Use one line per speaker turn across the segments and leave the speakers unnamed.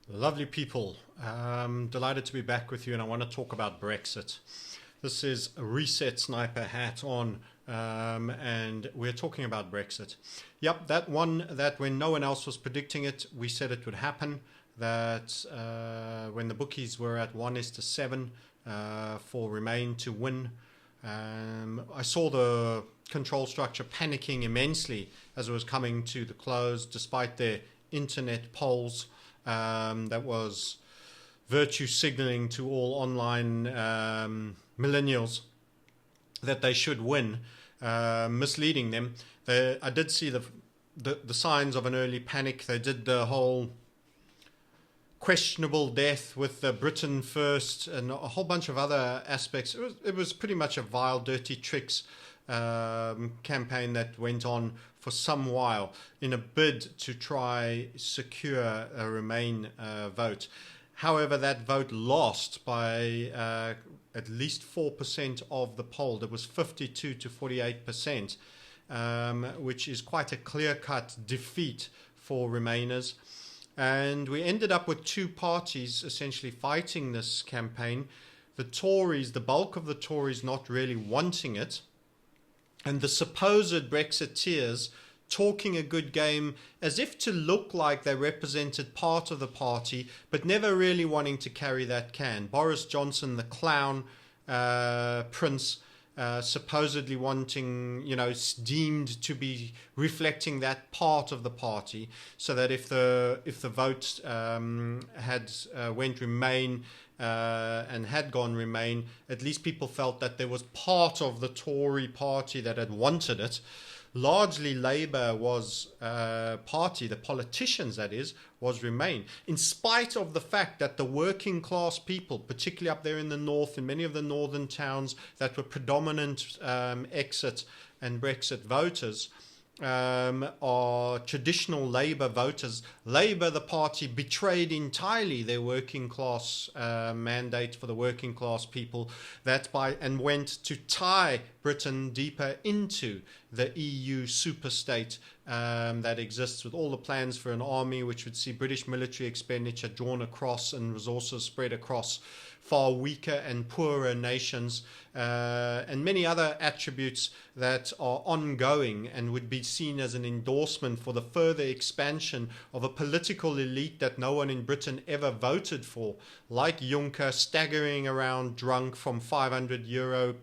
Lovely people. Delighted to be back with you, and I want to talk about Brexit. This is a reset sniper hat on, and we're talking about Brexit. Yep, that one that when no one else was predicting it, we said it would happen. That when the bookies were at 1:7 for Remain to win, I saw the control structure panicking immensely as it was coming to the close, despite their internet polls. That was virtue signaling to all online millennials that they should win, misleading them. I did see the signs of an early panic. They did the whole questionable death with the Britain First and a whole bunch of other aspects. It was pretty much a vile, dirty tricks campaign that went on for some while in a bid to try secure a Remain vote. However, that vote lost by at least 4% of the poll. There was 52 to 48%, which is quite a clear-cut defeat for Remainers. And we ended up with two parties essentially fighting this campaign. The Tories, the bulk of the Tories not really wanting it, and the supposed Brexiteers talking a good game as if to look like they represented part of the party, but never really wanting to carry that can. Boris Johnson, the clown prince, supposedly wanting, deemed to be reflecting that part of the party, so that if the vote went Remain and had gone Remain, at least people felt that there was part of the Tory party that had wanted it. Largely Labour was party, the politicians that is, was Remain, in spite of the fact that the working class people, particularly up there in the north, in many of the northern towns that were predominant exit and Brexit voters, are traditional Labour voters. Labour, the party, betrayed entirely their working class mandate for the working class people, and went to tie Britain deeper into the EU superstate that exists, with all the plans for an army which would see British military expenditure drawn across and resources spread across far weaker and poorer nations, and many other attributes that are ongoing and would be seen as an endorsement for the further expansion of a political elite that no one in Britain ever voted for, like Juncker staggering around drunk from €500,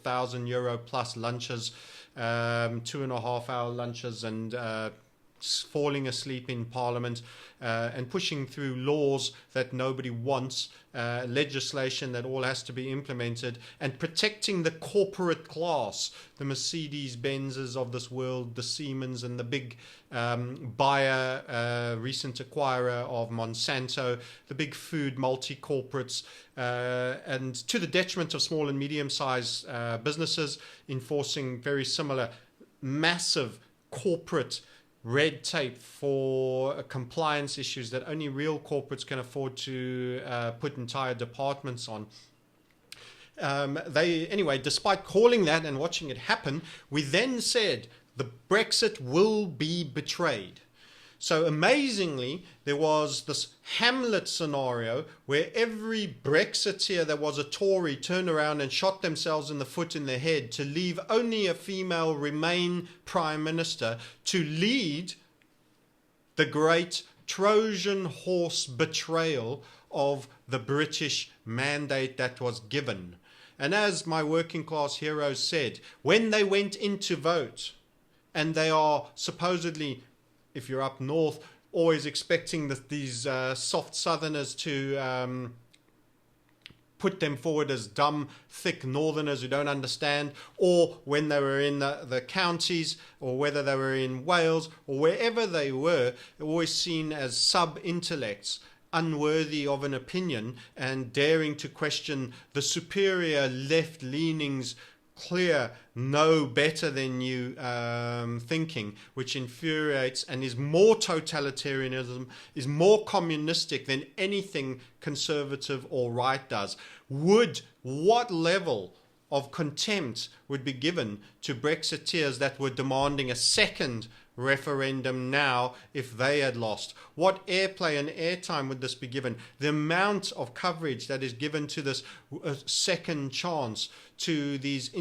€1,000 plus lunches, 2.5-hour lunches, and falling asleep in Parliament, and pushing through laws that nobody wants, legislation that all has to be implemented, and protecting the corporate class, the Mercedes-Benzes of this world, the Siemens, and the big buyer, recent acquirer of Monsanto, the big food multi-corporates, and to the detriment of small and medium-sized businesses, enforcing very similar massive corporate red tape for compliance issues that only real corporates can afford to put entire departments on. Despite calling that and watching it happen, we then said the Brexit will be betrayed. So amazingly, there was this Hamlet scenario where every Brexiteer that was a Tory turned around and shot themselves in the foot, in the head, to leave only a female Remain Prime Minister to lead the great Trojan horse betrayal of the British mandate that was given. And as my working class heroes said, when they went in to vote, and they are supposedly, if you're up north, always expecting these soft southerners to put them forward as dumb, thick northerners who don't understand, or when they were in the counties, or whether they were in Wales, or wherever they were always seen as sub-intellects, unworthy of an opinion, and daring to question the superior left-leanings, clear, know better than you thinking, which infuriates and is more totalitarianism, is more communistic than anything conservative or right does. What level of contempt would be given to Brexiteers that were demanding a second referendum now if they had lost. What airplay and airtime would this be given? The amount of coverage that is given to this second chance, to these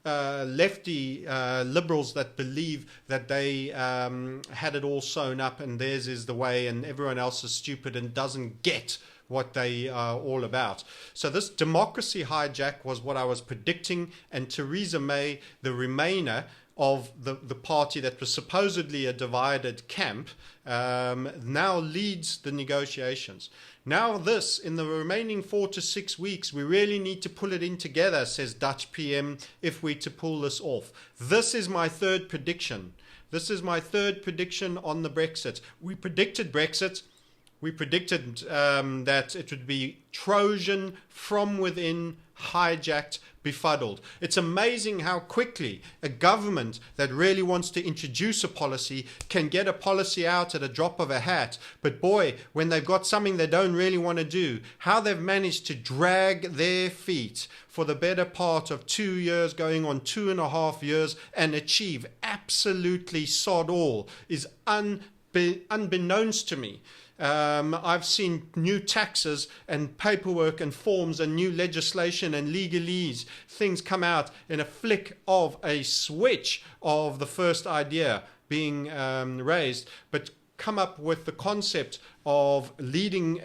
lefty liberals that believe that they had it all sewn up and theirs is the way and everyone else is stupid and doesn't get what they are all about. So this democracy hijack was what I was predicting, and Theresa May, the Remainer of the party that was supposedly a divided camp, now leads the negotiations. Now this, in the remaining 4 to 6 weeks, we really need to pull it in together, says Dutch PM, if we're to pull this off. This is my third prediction. This is my third prediction on the Brexit. We predicted Brexit. We predicted that it would be Trojan, from within, hijacked, befuddled. It's amazing how quickly a government that really wants to introduce a policy can get a policy out at a drop of a hat. But boy, when they've got something they don't really want to do, how they've managed to drag their feet for the better part of 2 years, going on 2.5 years, and achieve absolutely sod all is unbeknownst to me. I've seen new taxes and paperwork and forms and new legislation and legalese, things come out in a flick of a switch of the first idea being raised, but come up with the concept of leading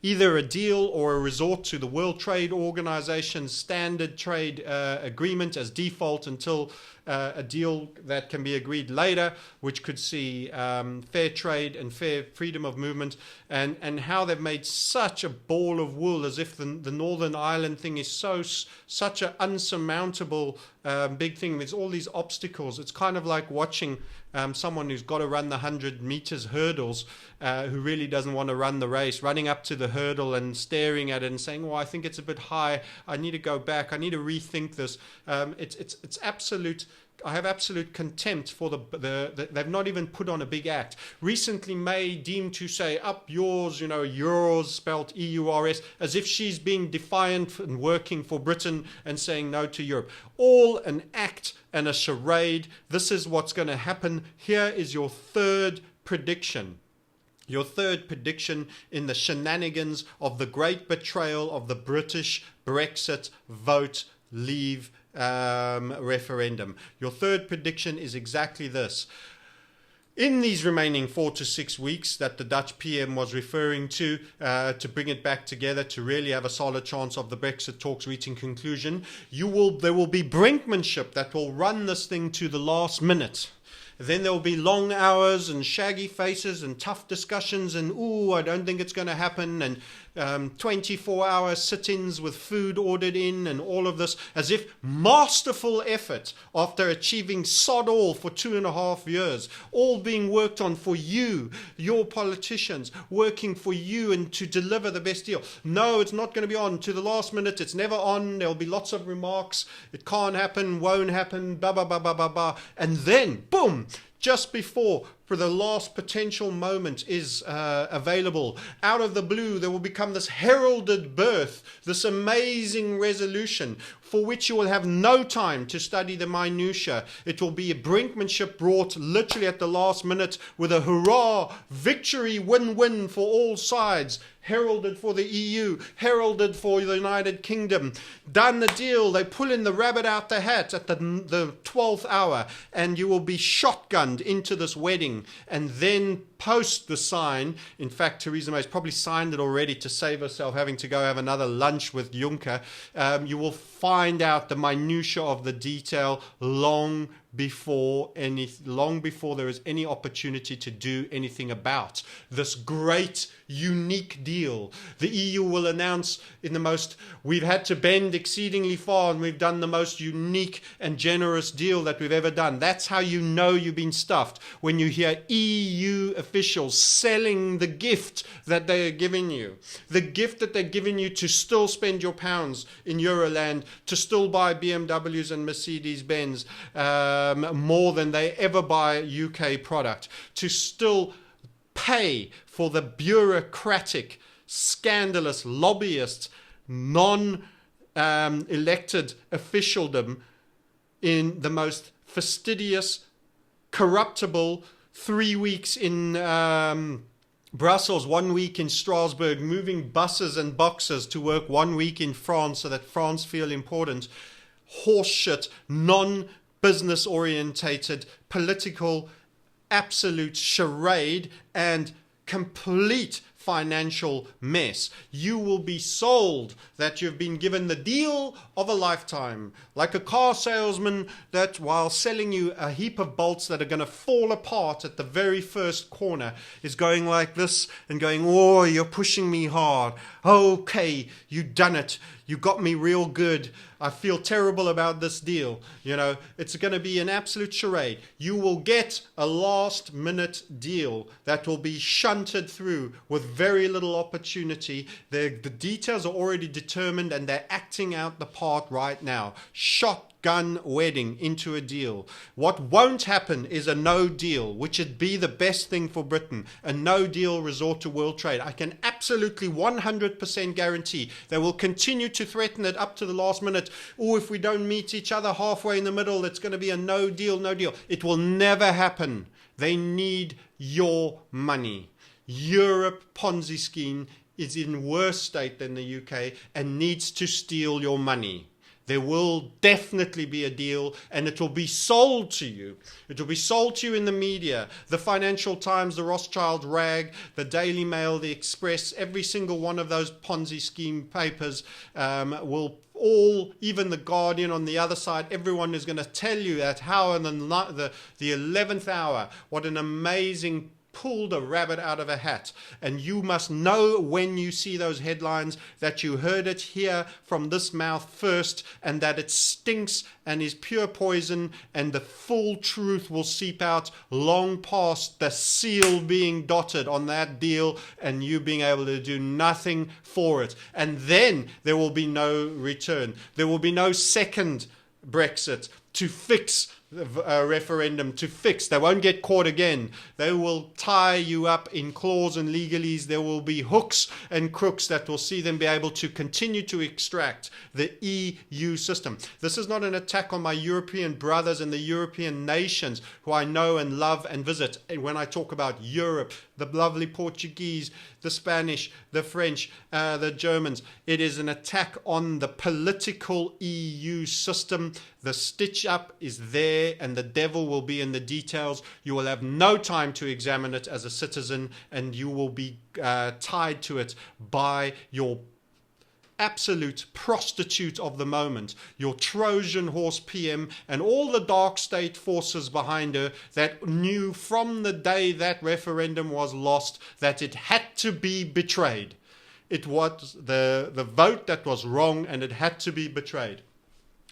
either a deal or a resort to the World Trade Organization's standard trade agreement as default until a deal that can be agreed later, which could see fair trade and fair freedom of movement, and how they've made such a ball of wool, as if the Northern Ireland thing is such an unsurmountable big thing. There's all these obstacles. It's kind of like watching someone who's got to run the 100 meters hurdles, who really doesn't want to run the race, running up to the hurdle and staring at it and saying, "Oh, I think it's a bit high. I need to go back. I need to rethink this." It's absolute. I have absolute contempt for they've not even put on a big act. Recently, May deemed to say up yours, yours spelt EURS, as if she's being defiant and working for Britain and saying no to Europe. All an act and a charade. This is what's going to happen. Here is your third prediction. Your third prediction in the shenanigans of the great betrayal of the British Brexit vote leave referendum. Your third prediction is exactly this. In these remaining 4 to 6 weeks that the Dutch PM was referring to bring it back together, to really have a solid chance of the Brexit talks reaching conclusion, there will be brinkmanship that will run this thing to the last minute. Then there will be long hours and shaggy faces and tough discussions and, I don't think it's going to happen, and 24-hour sit-ins with food ordered in and all of this, as if masterful effort after achieving sod all for 2.5 years, all being worked on for you, your politicians, working for you and to deliver the best deal. No, it's not going to be on to the last minute. It's never on. There'll be lots of remarks. It can't happen, won't happen, blah, blah, blah, blah, blah, blah. And then, boom, just before for the last potential moment is available, out of the blue, there will become this heralded birth, this amazing resolution for which you will have no time to study the minutiae. It will be a brinkmanship brought literally at the last minute with a hurrah, victory, win-win for all sides, heralded for the EU, heralded for the United Kingdom. Done the deal. They pull in the rabbit out the hat at the 12th hour, and you will be shotgunned into this wedding. And then post the sign, in fact, Theresa May's probably signed it already to save herself having to go have another lunch with Juncker. You will find out the minutiae of the detail long before there is any opportunity to do anything about this great, unique deal. The EU will announce we've had to bend exceedingly far, and we've done the most unique and generous deal that we've ever done. That's how you know you've been stuffed, when you hear EU officials selling the gift that they are giving you. The gift that they're giving you to still spend your pounds in Euroland, to still buy BMWs and Mercedes-Benz, more than they ever buy UK product, to still pay for the bureaucratic, scandalous, lobbyist, elected officialdom in the most fastidious, corruptible 3 weeks in Brussels, 1 week in Strasbourg, moving buses and boxes to work 1 week in France so that France feel important. Horseshit, non-business orientated, political, absolute charade and complete financial mess. You will be sold that you've been given the deal of a lifetime, like a car salesman that, while selling you a heap of bolts that are going to fall apart at the very first corner, is going like this and going, oh, you're pushing me hard. Okay, you done it. You got me real good. I feel terrible about this deal. You know, it's going to be an absolute charade. You will get a last minute deal that will be shunted through with very little opportunity. The details are already determined and they're acting out the part right now. Shotgun wedding into a deal. What won't happen is a no deal, which would be the best thing for Britain. A no deal resort to world trade. I can absolutely 100% guarantee they will continue to threaten it up to the last minute. Oh, if we don't meet each other halfway in the middle, it's going to be a no deal, no deal. It will never happen. They need your money. Europe Ponzi scheme is in worse state than the UK and needs to steal your money. There will definitely be a deal and it will be sold to you. It will be sold to you in the media. The Financial Times, the Rothschild Rag, the Daily Mail, the Express, every single one of those Ponzi scheme papers will all, even the Guardian on the other side, everyone is going to tell you that how in the 11th hour, what an amazing pulled a rabbit out of a hat. And you must know when you see those headlines that you heard it here from this mouth first and that it stinks and is pure poison and the full truth will seep out long past the seal being dotted on that deal and you being able to do nothing for it. And then there will be no return. There will be no second Brexit to fix a referendum to fix. They won't get caught again. They will tie you up in claws and legalese. There will be hooks and crooks that will see them be able to continue to extract the EU system. This is not an attack on my European brothers and the European nations who I know and love and visit. And when I talk about Europe, the lovely Portuguese, the Spanish, the French, the Germans, it is an attack on the political EU system. The stitch up is there and the devil will be in the details. You will have no time to examine it as a citizen and you will be tied to it by your absolute prostitute of the moment, your Trojan horse PM and all the dark state forces behind her that knew from the day that referendum was lost that it had to be betrayed. It was the vote that was wrong and it had to be betrayed.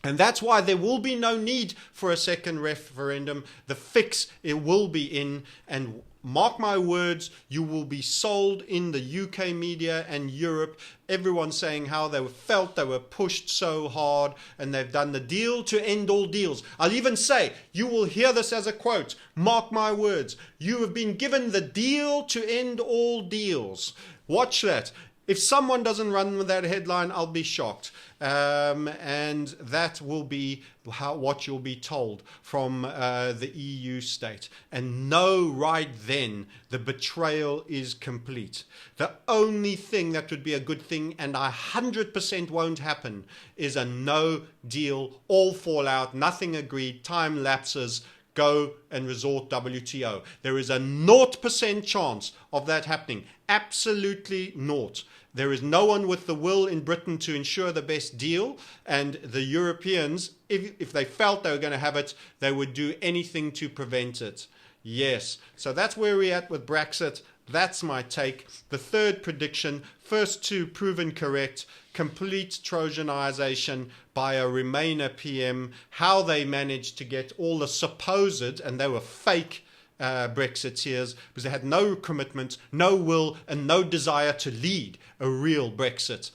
And that's why there will be no need for a second referendum. The fix, it will be in, and mark my words, you will be sold in the UK media and Europe. Everyone saying how they felt they were pushed so hard and they've done the deal to end all deals. I'll even say, you will hear this as a quote, mark my words, you have been given the deal to end all deals. Watch that. If someone doesn't run with that headline, I'll be shocked. And that will be what you'll be told from the EU state. And know right then the betrayal is complete. The only thing that would be a good thing, and 100% won't happen, is a no deal, all fallout, nothing agreed, time lapses, go and resort WTO. There is a 0% chance of that happening. Absolutely naught. There is no one with the will in Britain to ensure the best deal, and the Europeans, if they felt they were going to have it, they would do anything to prevent it. Yes, so that's where we're at with Brexit. That's my take. The third prediction, first two proven correct, complete Trojanization by a Remainer PM, how they managed to get all the supposed, and they were fake, Brexiteers, because they had no commitment, no will, and no desire to lead a real Brexit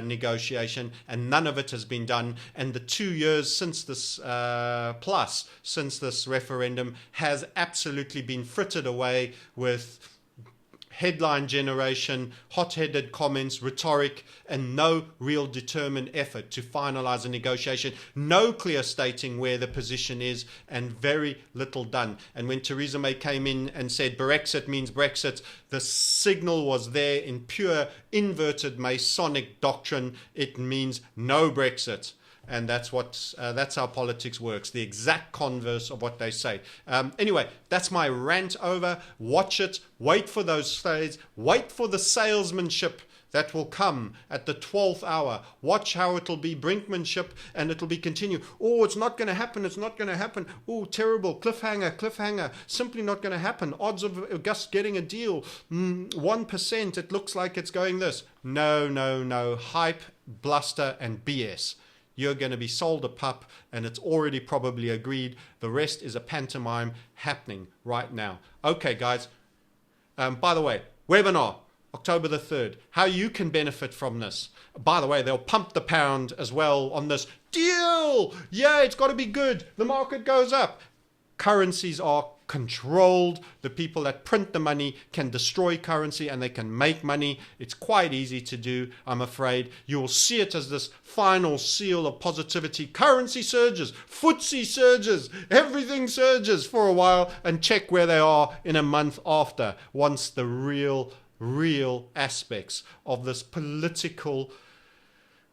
negotiation, and none of it has been done. And the 2 years since this since this referendum has absolutely been frittered away with headline generation, hot-headed comments, rhetoric, and no real determined effort to finalize a negotiation. No clear stating where the position is, and very little done. And when Theresa May came in and said Brexit means Brexit, the signal was there in pure inverted Masonic doctrine. It means no Brexit. And that's how politics works, the exact converse of what they say. Anyway, that's my rant over. Watch it. Wait for those slides. Wait for the salesmanship that will come at the 12th hour. Watch how it'll be brinkmanship, and it'll be continue. Oh, it's not going to happen. It's not going to happen. Oh, terrible. Cliffhanger. Simply not going to happen. Odds of us getting a deal. 1%. It looks like it's going this. No. Hype, bluster, and BS. You're going to be sold a pup, and it's already probably agreed. The rest is a pantomime happening right now. Okay, guys. By the way, webinar, October the 3rd. How you can benefit from this. By the way, they'll pump the pound as well on this deal. Yeah, it's got to be good. The market goes up. Currencies are controlled. The people that print the money can destroy currency, and they can make money. It's quite easy to do, I'm afraid. You will see it as this final seal of positivity. Currency surges, FTSE surges, everything surges for a while, and check where they are in a month after, once the real aspects of this political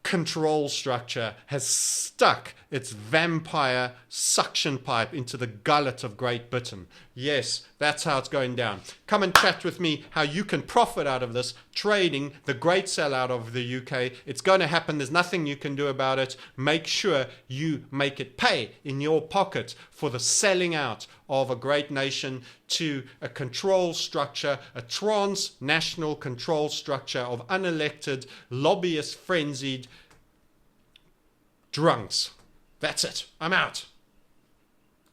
control structure has stuck its vampire suction pipe into the gullet of Great Britain. Yes, that's how it's going down. Come and chat with me how you can profit out of this, trading the great sellout of the UK. It's going to happen. There's nothing you can do about it. Make sure you make it pay in your pocket for the selling out of a great nation to a control structure, a transnational control structure of unelected, lobbyist frenzied drunks. That's it. I'm out.